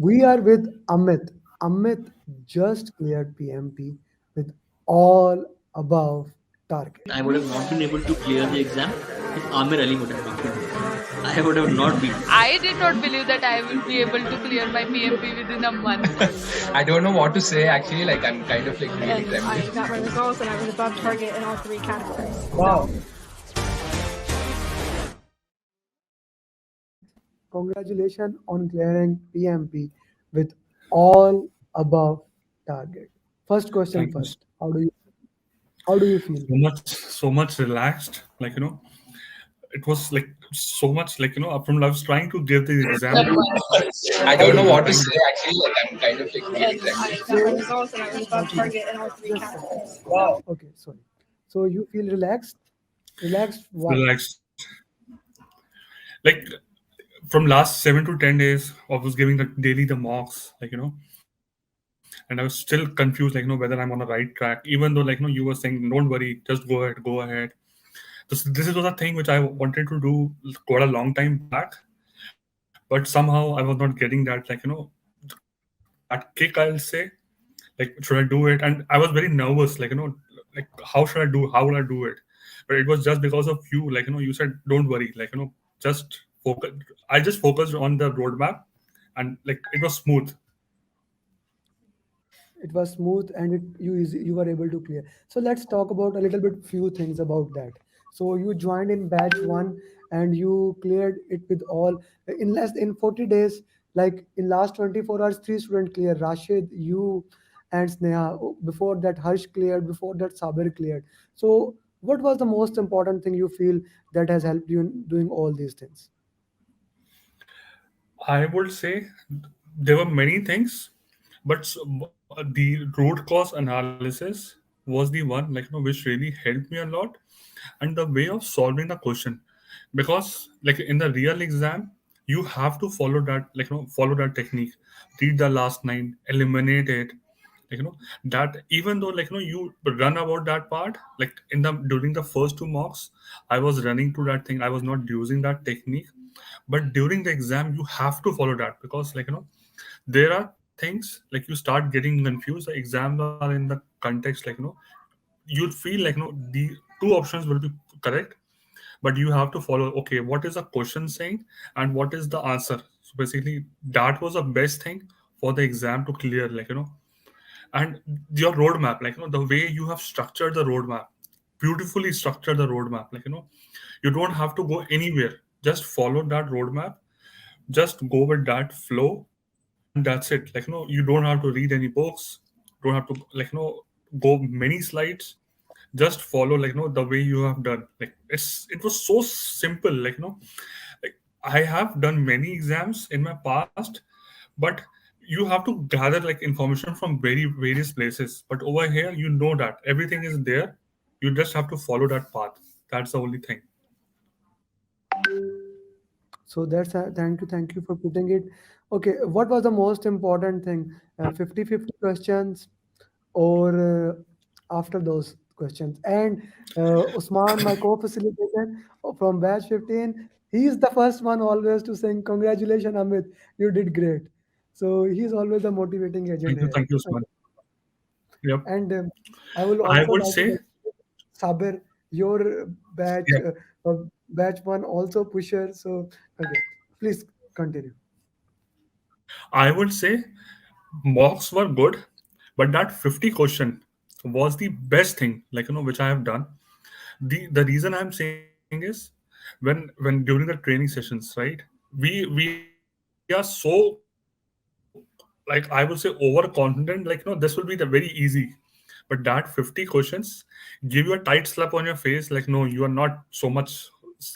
We are with Amit. Amit just cleared PMP with all above target. I would have not been able to clear the exam if Amir Ali would have not been there. I would have not been. I did not believe that I will be able to clear my PMP within a month. I don't know what to say actually. Like I'm kind of like really And I trembling. got my results and I was above target in all three categories. Wow. Congratulations on clearing PMP with all above target. First question Thank you first. How do you feel? so much relaxed. It was like so much from I was trying to give the exam. I don't know what to say actually. Like I'm kind of like really And trembling. I got my results and I was above target in all three categories. Wow. Okay, sorry. So you feel relaxed? Relaxed why? Relaxed. Like from last 7 to 10 days, I was giving the daily the mocks, and I was still confused, whether I'm on the right track. Even though you were saying, don't worry, just go ahead. This was a thing which I wanted to do quite a long time back, but somehow I was not getting that, that kick, I'll say. Should I do it? And I was very nervous, how should I do? How will I do it? But it was just because of you, you said, don't worry, just focus. I just focused on the roadmap, and it was smooth. It was smooth and you were able to clear. So let's talk about a little bit few things about that. So you joined in batch one and you cleared it with all in less in 40 days. Like in last 24 hours, three students cleared. Rashid, you, and Sneha. Before that, Harsh cleared. Before that, Sabir cleared. So what was the most important thing you feel that has helped you in doing all these things? I would say there were many things, but the root cause analysis was the one which really helped me a lot, and the way of solving the question, because in the real exam you have to follow that follow that technique, read the last line, eliminate it, that even though you run about that part, in the during the first two mocks I was running to that thing, I was not using that technique, but during the exam you have to follow that, because there are things you start getting confused. The exams are in the context you'll feel the two options will be correct, but you have to follow, okay, what is the question saying and what is the answer. So basically that was the best thing for the exam to clear, and your roadmap, the way you have structured the roadmap, beautifully structured the roadmap, you don't have to go anywhere, just follow that roadmap, just go with that flow, and that's it. You don't have to read any books, don't have to go many slides, just follow the way you have done. It was so simple, like I have done many exams in my past, but you have to gather information from very various places, but over here you know that everything is there, you just have to follow that path. That's the only thing. So that's thank you for putting it. Okay, what was the most important thing? 50-50 questions or after those questions? And Usman, my co-facilitator from batch 15, he's the first one always to saying, congratulations, Amit, you did great. So he's always a motivating agent here. Thank you so much. Yep. And I will I also would like to say, Sabir, your yeah, batch one also pusher. So okay, please continue. I would say mocks were good, but that 50 question was the best thing, which I have done. The reason I'm saying is, when during the training sessions, right, we are so, I would say, overconfident, this will be the very easy, but that 50 questions give you a tight slap on your face, no, you are not so much,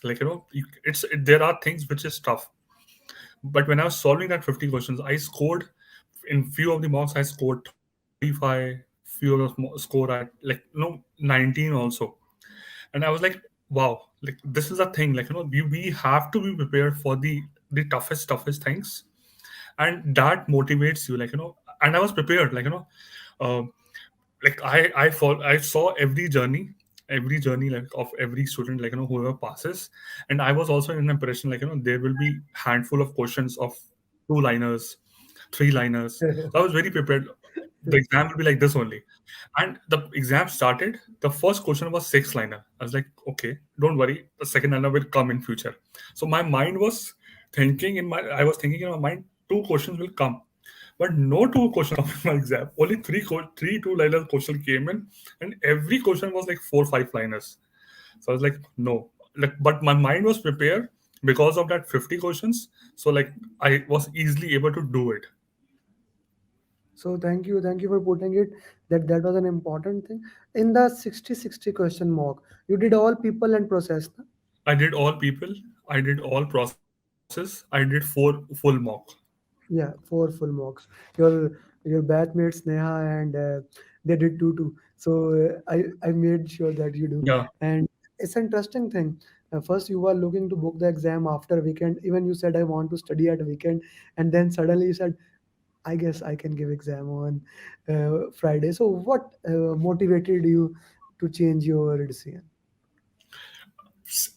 there are things which is tough. But when I was solving that 50 questions, I scored, in few of the mocks I scored 35, few of the score at 19 also. And I was like, wow, this is a thing, we have to be prepared for the toughest things, and that motivates you, and I was prepared, um, I saw every journey of every student, whoever passes, and I was also in an impression, there will be handful of questions of two liners, three liners. So I was very prepared. The exam will be like this only. And the exam started. The first question was six liner. I was like, okay, don't worry. The second liner will come in future. So my mind was I was thinking in my mind, two questions will come. But no two questions come in my exam. Only three two-liner question came in, and every question was like four, five liners. So I was like, no. Like, but my mind was prepared because of that 50 questions. So like I was easily able to do it. So thank you for putting it that that was an important thing. In the 60-60 question mock, you did all people and process. Na? I did all people, I did all process, I did four full mock. Yeah, four full mocks. Your batchmates Neha and they did two. So I made sure that you do. Yeah. And it's an interesting thing. First, you were looking to book the exam after weekend. Even you said I want to study at weekend, and then suddenly you said I guess I can give exam on Friday. So what motivated you to change your decision?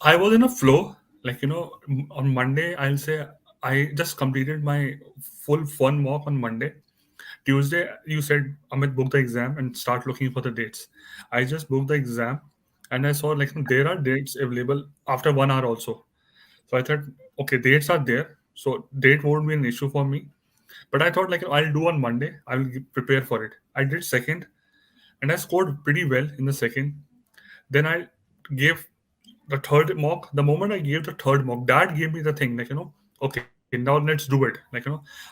I was in a flow. Like, on Monday, I'll say I just completed my full fun mock on Monday. Tuesday, you said, Amit, book the exam and start looking for the dates. I just booked the exam and I saw like there are dates available after 1 hour also. So I thought, okay, dates are there. So date won't be an issue for me. But I thought like I'll do on Monday. I will prepare for it. I did second and I scored pretty well in the second. Then I gave the third mock. The moment I gave the third mock, that gave me the thing like, okay, now let's do it. Like,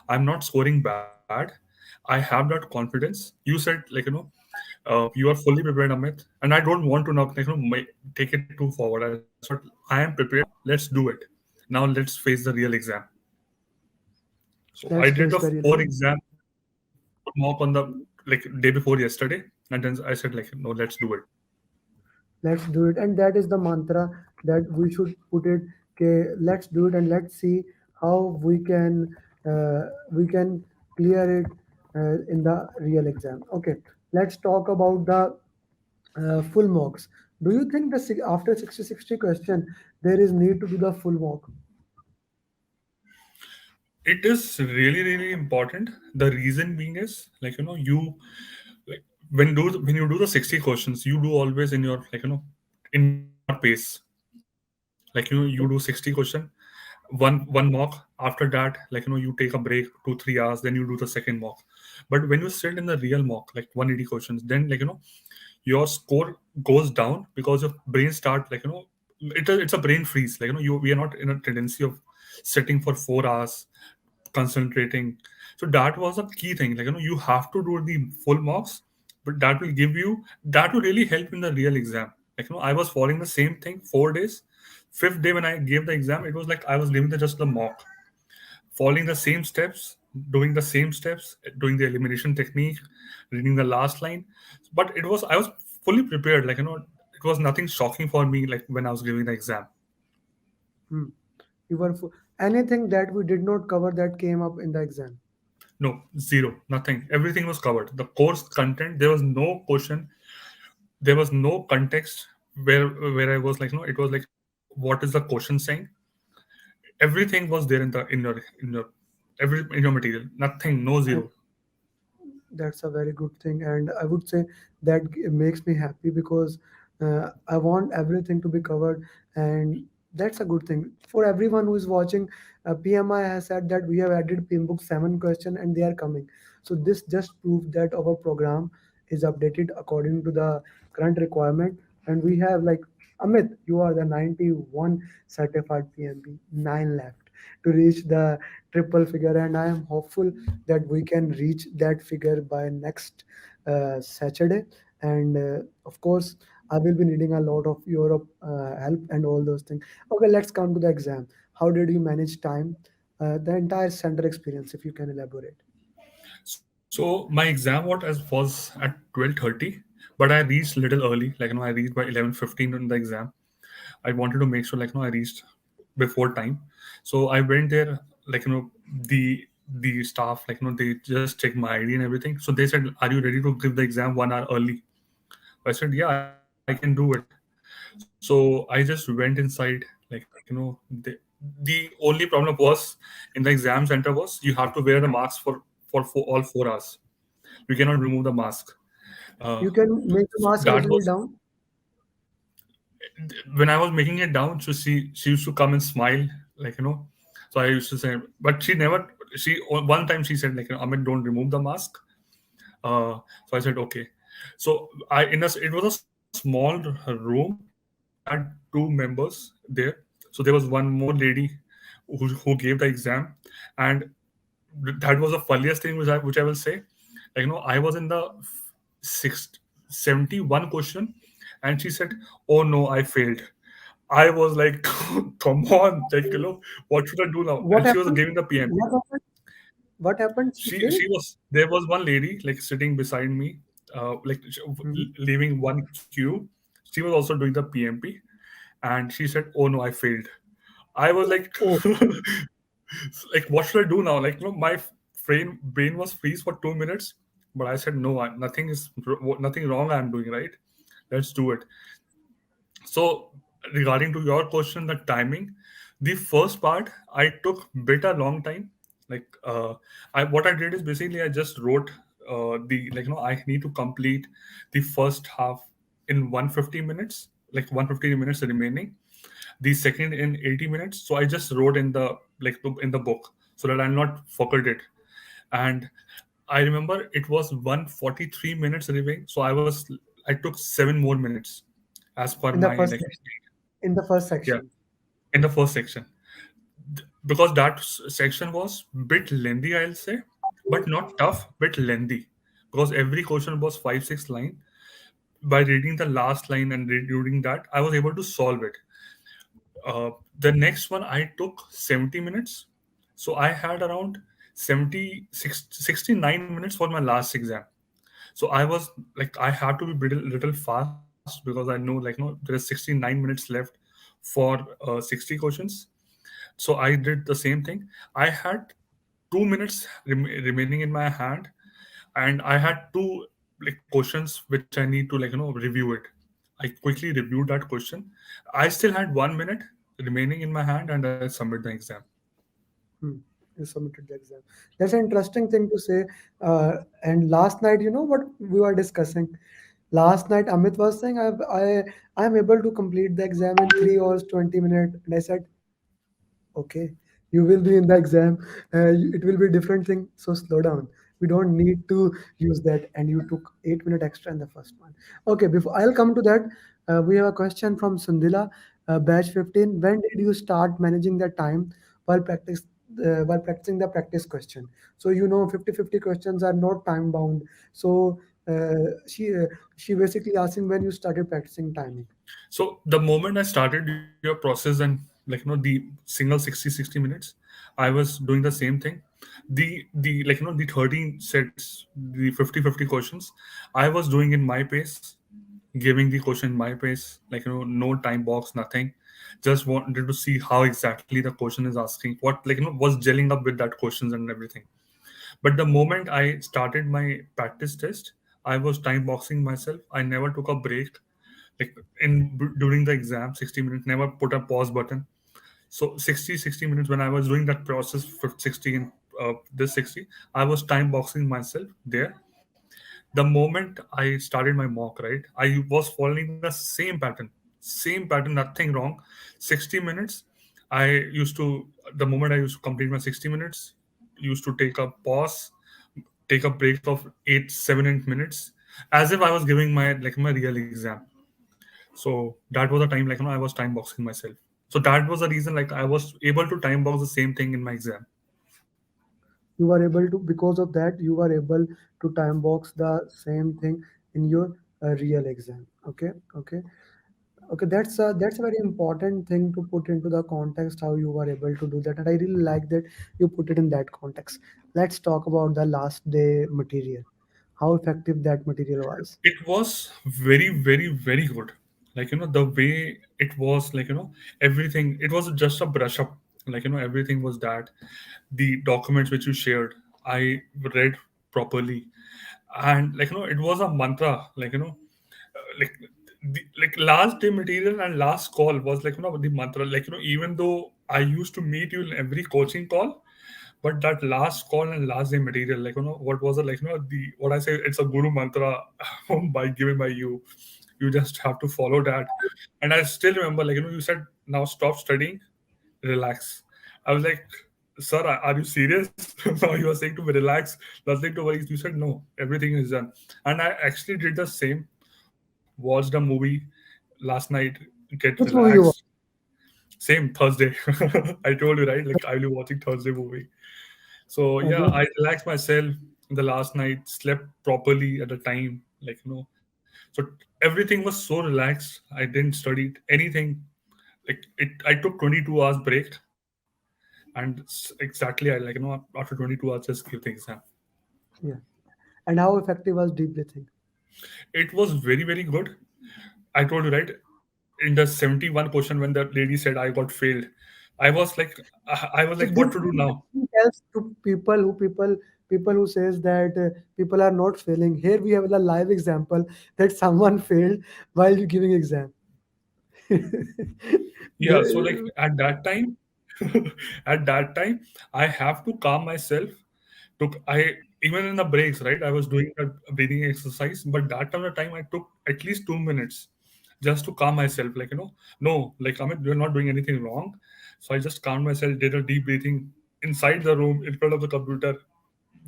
I'm not scoring bad. I have that confidence. You said like, you are fully prepared, Amit, and I don't want to not like, take it too forward. I thought I am prepared. Let's do it. Now let's face the real exam. So I Let's did the face the four real. exam mock on the like day before yesterday, and then I said like, no, let's do it. Let's do it, and that is the mantra that we should put it. Okay, let's do it, and let's see how we can clear it in the real exam. Okay, let's talk about the full mocks. Do you think after 60-60 question there is need to do the full mock? It is really really important. The reason being is like like when you do the 60 questions, you do always in your like in your pace. Like you do 60 question, one mock. After that, like you take a break 2 3 hours, then you do the second mock. But when you sit in the real mock like 180 questions, then like your score goes down because your brain start like it's a brain freeze. Like we are not in a tendency of sitting for 4 hours concentrating. So that was a key thing. Like you have to do the full mocks, but that will really help in the real exam. Like I was following the same thing 4 days. Fifth day when I gave the exam, it was like I was leaving just the mock, following the same steps, doing the same steps, doing the elimination technique, reading the last line. But I was fully prepared. Like it was nothing shocking for me. Like when I was giving the exam. Hmm. You were anything that we did not cover that came up in the exam. No, zero, nothing. Everything was covered. The course content, there was no question, there was no context where I was like, it was like, what is the question saying? Everything was there in your material. Nothing, no And zero. that's a very good thing, and I would say that makes me happy because I want everything to be covered, and that's a good thing for everyone who is watching. PMI has said that we have added PMBOK 7 question and they are coming, so this just proves that our program is updated according to the current requirement. And we have like Amit, you are the 91 certified PMP, 9 left to reach the triple figure, and I am hopeful that we can reach that figure by next Saturday. And of course, I will be needing a lot of your help and all those things. Okay, let's come to the exam. How did you manage time? The entire center experience, if you can elaborate. So my exam was at 12:30, but I reached little early. Like I reached by 11:15 in the exam. I wanted to make sure like I reached before time. So I went there like the staff like they just checked my ID and everything. So they said, "Are you ready to give the exam 1 hour early?" I said, "Yeah, I can do it." So I just went inside. Like the only problem was in the exam center was you have to wear the mask for for all 4 hours. We cannot remove the mask. You Uh, can make the so mask as that well was down. when I was making it down. So she used to come and smile, like, So I used to say, but she never. She one time she said, like, Amit, don't remove the mask. So I said, okay. So it was a small room. I had 2 members there. So there was one more lady who gave the exam, and that was the funniest thing which I will say. Like, I was in the six, 71 question, and she said, "Oh no, I failed." I was like, "Come on, like, what should I do now?" What And she was happened? giving the PMP. What happened? What happened? She failed. She was there was one lady like sitting beside me, like Mhm. leaving one queue. She was also doing the PMP, and she said, "Oh no, I failed." I was like, Oh, like, what should I do now? Like, my brain was freeze for 2 minutes, but I said, no, nothing wrong. I'm doing right. Let's do it. So, regarding to your question, the timing, the first part I took bit a long time. Like, I what I did is basically I just wrote the like I need to complete the first half in 150 minutes, like 150 minutes remaining. The second in 80 minutes. So I just wrote in the in the book so that I'll not forget it. And I remember it was 143 minutes remaining. So I took 7 more minutes as per in the my first like section. In the first yeah, section. in the first section. Because that section was bit lengthy, I'll say, but not tough, bit lengthy. Because every question was 5 6 line. By reading the last line and reading that, I was able to solve it. The next one I took 70 minutes. So I had around 69 minutes for my last exam. So I was like, I had to be little fast because I know, like, there is 69 minutes left for 60 questions. So I did the same thing. I had 2 minutes remaining in my hand, and I had two like questions which I need to review it. I quickly reviewed that question. I still had 1 minute remaining in my hand, and I submit the exam. Hmm. You submitted the exam. That's an interesting thing to say. And last night, you know what we were discussing? Last night, Amit was saying, I am able to complete the exam in 3 hours, 20 minutes. And I said, okay, you will be in the exam. It will be a different thing. So slow down. We don't need to use that. And you took 8 minutes extra in the first one. Okay, before I'll come to that, we have a question from Sundila, batch 15. When did you start managing the time while while practicing the practice question? So 50-50 questions are not time bound. So she basically asking when you started practicing timing. So the moment I started your process and the single 60 minutes, I was doing the same thing. The 13 sets, the 50-50 questions, I was doing in my pace, giving the question in my pace, no time box, nothing. Just wanted to see how exactly the question is asking, what was gelling up with that questions and everything. But the moment I started my practice test, I was time boxing myself. I never took a break, like during the exam. 60 minutes, never put a pause button. So 60 minutes when I was doing that process for 60 and this 60, I was time boxing myself there. The moment I started my mock, right, I was following the same pattern, nothing wrong. 60 minutes, I used to, the moment I used to complete my 60 minutes, used to take a pause, take a break of 8 7 8 minutes, as if I was giving my real exam. So that was the time, I was time boxing myself. So that was the reason, I was able to time box the same thing in my exam. You were able to, because of that you were able to time box the same thing in your real exam. Okay, okay, okay. That's a very important thing to put into the context, how you were able to do that, and I really like that you put it in that context. Let's talk about the last day material, how effective that material was. It was very, very, very good. The way it was, everything, it was just a brush up. Everything was that. The documents which you shared, I read properly. And it was a mantra, like last day material and last call was the mantra. Even though I used to meet you in every coaching call, But that last call and last day material, like, what was it, like, the what I say, it's a guru mantra by given by you. You just have to follow that. And I still remember, like, you said, now stop studying, relax. I was like, sir, are you serious? Now you are saying to me, relax, nothing to worry. You said, no, everything is done. And I actually did the same, watched a movie last night, get Which movie you relaxed. watched? Same Thursday. I told you, right? Like, I'll be watching Thursday movie. So yeah, Okay. I relaxed myself the last night, slept properly at the time, like, so everything was so relaxed. I didn't study anything. Like, I took 22 hours break, and exactly, I, like, after 22 hours, just give the exam. Yeah. And how effective was deep breathing? It was very, very good. I told you, right? In the 71 question, when the lady said I got failed, I was like, So what to this do now? actually helps to people who says that people are not failing. Here we have a live example that someone failed while giving exam. Yeah, so like The, at that time, at that time, I have to calm myself. Took I Even in the breaks, right? I was doing a breathing exercise, but that time the time I took at least 2 minutes just to calm myself. Like, no, like, Amit, you're not doing anything wrong. So I just calmed myself, did a deep breathing inside the room in front of the computer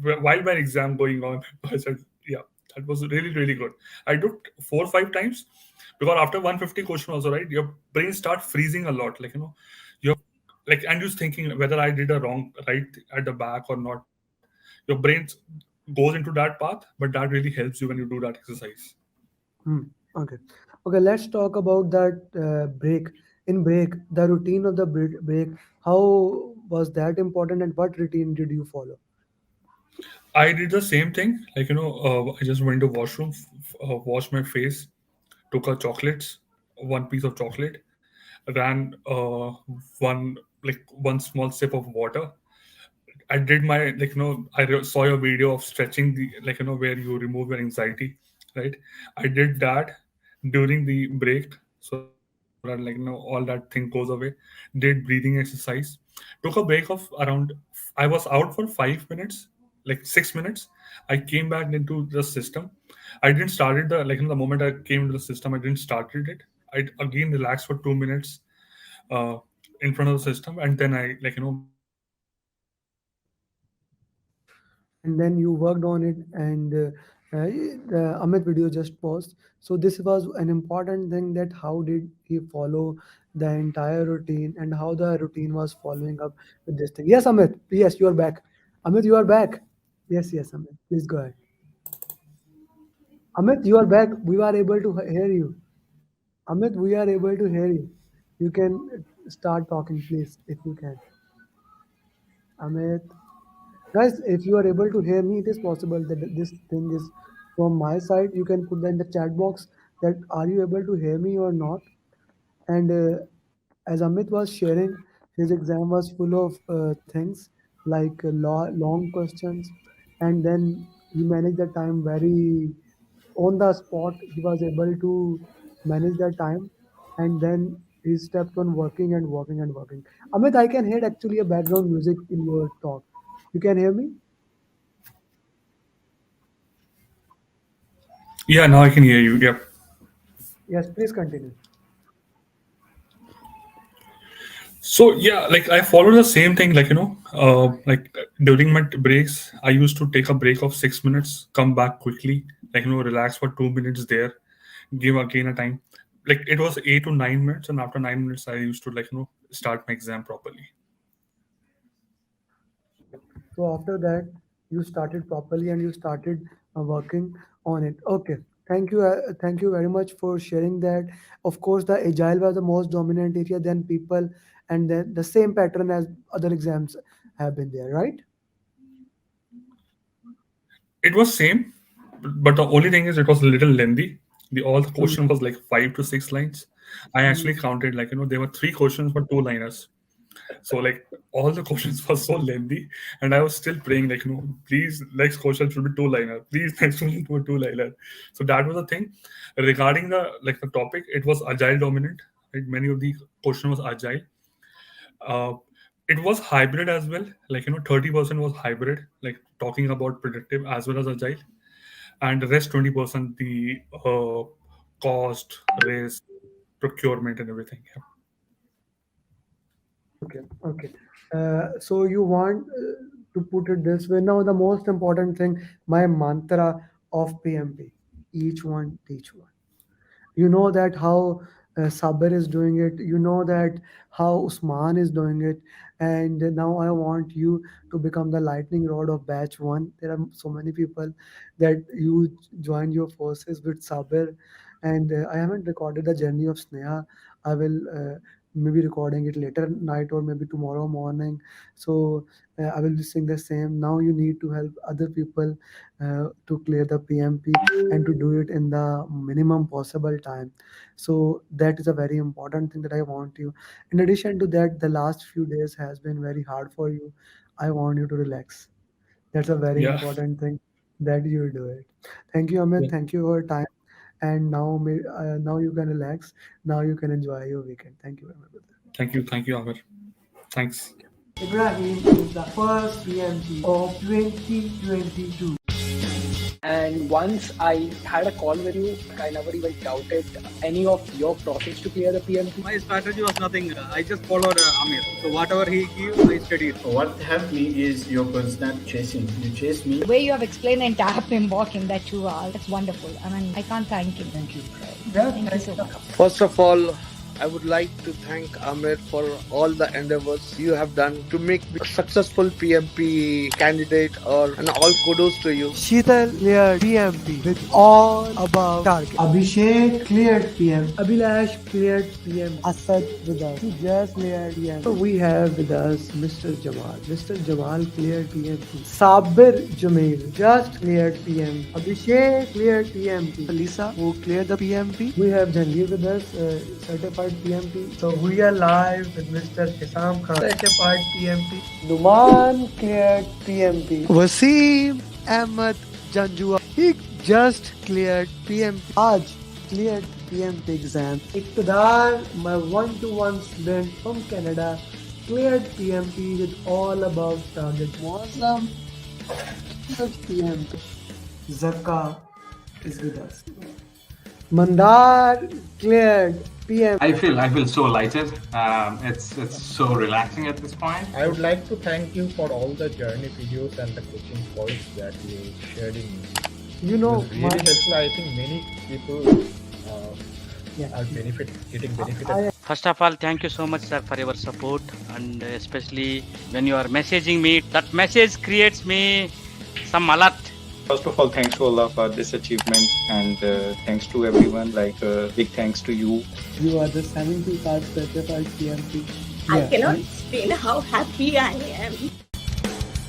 while my exam going on. I said, yeah, that was really, really good. I took 4 or 5 times, because after 150 question also, right, your brain start freezing a lot. Like, you're like, and you're thinking whether I did a wrong right at the back or not. Your brain goes into that path, but that really helps you when you do that exercise. hmm, okay. Okay, let's talk about that break. In break, the routine of the break, how was that important and what routine did you follow? I did the same thing. Like, I just went to washroom, washed my face, took a chocolates, one piece of chocolate, ran one small sip of water. I did my, like, saw your video of stretching, the, like, where you remove your anxiety, right? I did that during the break, so that, like, all that thing goes away. Did breathing exercise. Took a break of around. I was out for 5 minutes, like 6 minutes. I came back into the system. I didn't started the, like, the moment I came into the system, I didn't started it. I again relaxed for 2 minutes uh, in front of the system, and then I, like, moved on with my day. And then you worked on it, and the Amit video just paused. So this was an important thing, that how did he follow the entire routine and how the routine was following up with this thing. Yes, Amit. Yes, you are back. Amit, you are back. Yes, yes, Amit. Please go ahead. Amit, you are back. We are able to hear you. Amit, we are able to hear you. You can start talking, please, if you can. Amit. Guys, if you are able to hear me, it is possible that this thing is from my side. You can put that in the chat box, that are you able to hear me or not? And as Amit was sharing, his exam was full of things like long questions, and then he managed the time very on the spot. He was able to manage the time, and then he stepped on working and working and working. Amit, I can hear actually a background music in your talk. You can hear me? Yeah, now I can hear you. Yep. Yes, please continue. So yeah, like, I follow the same thing. Like, like, during my breaks, I used to take a break of 6 minutes, come back quickly, like, relax for 2 minutes there, give again a time. Like, it was 8 to 9 minutes, and after 9 minutes, I used to, like, start my exam properly. Okay. So after that, you started properly and you started working on it. Okay. Thank you very much for sharing that. Of course, the agile was the most dominant area. Then people, and then the same pattern as other exams have been there, right? It was same, but the only thing is it was a little lengthy. The all the Mm, question was like 5 to 6 lines. I actually mm. counted, like, there were three questions for two liners. So, like, all the questions were so lengthy, and I was still praying, like, please, next question should be two liner. Please, next question should be two liner. So that was the thing. Regarding the, like, the topic, it was agile dominant. Right? Many of the question was agile. Uh, it was hybrid as well. 30% was hybrid, like talking about predictive as well as agile, and the rest 20% the cost, risk, procurement, and everything. Yeah. Okay, okay. So you want to put it this way. Now, the most important thing, my mantra of PMP, each one teach one. You know that how Sabir is doing it. You know that how Usman is doing it. And now I want you to become the lightning rod of batch one. There are so many people that you join your forces with Sabir. And I haven't recorded the journey of Sneha. I will maybe recording it later night or maybe tomorrow morning. So I will be saying the same. Now you need to help other people to clear the PMP and to do it in the minimum possible time. So that is a very important thing that I want you. In addition to that, the last few days has been very hard for you. I want you to relax. That's a very Yeah. important thing that you do it. Thank you, Amit. Yeah. Thank you for your time. And now you can relax. Now you can enjoy your weekend. Thank you, Amit. Thank you, Amir. Thanks. Ibrahim is the first PMP of 2022. And once I had a call with you, I never even doubted any of your process to clear the PMP. My strategy was nothing. I just followed Amir. So whatever he gives, I studied. What helped me is your constant chasing. You chase me. The way you have explained the entire PMBOK in that 2 hours, that's wonderful. I mean, I can't thank him. Thank you. Thank you so much. First of all, I would like to thank Amir for all the endeavors you have done to make me a successful PMP candidate, and all kudos to you. Sheetal cleared PMP with all above target. Abhishek cleared PM. Abhilash cleared PM. Asad with us. He just cleared PM. So we have with us Mr. Jamal. Mr. Jamal cleared PMP. Sabir Jamil just cleared PM. Abhishek cleared PMP. Lisa who cleared the PMP. We have Jangir with us, certified PMP. So we are live with Mr. Hisam Khan, certified PMP. Numan cleared PMP. Wasim Ahmed Janjua. He just cleared PMP. Aj cleared PMP exam. Iqtidar, my one-to-one student from Canada, cleared PMP with all above target. Muslim cleared PMP. Zakka is with us. Mandar cleared PM. I feel so lighted. It's so relaxing at this point. I would like to thank you for all the journey videos and the coaching calls that you shared in me. You know, it was really helpful. I think many people are getting benefited. First of all, thank you so much, sir, for your support, and especially when you are messaging me, that message creates me some alert. First of all, thanks to Allah for this achievement, and thanks to everyone. Big thanks to you. You are the 70 card certified PMP. I cannot explain how happy I am.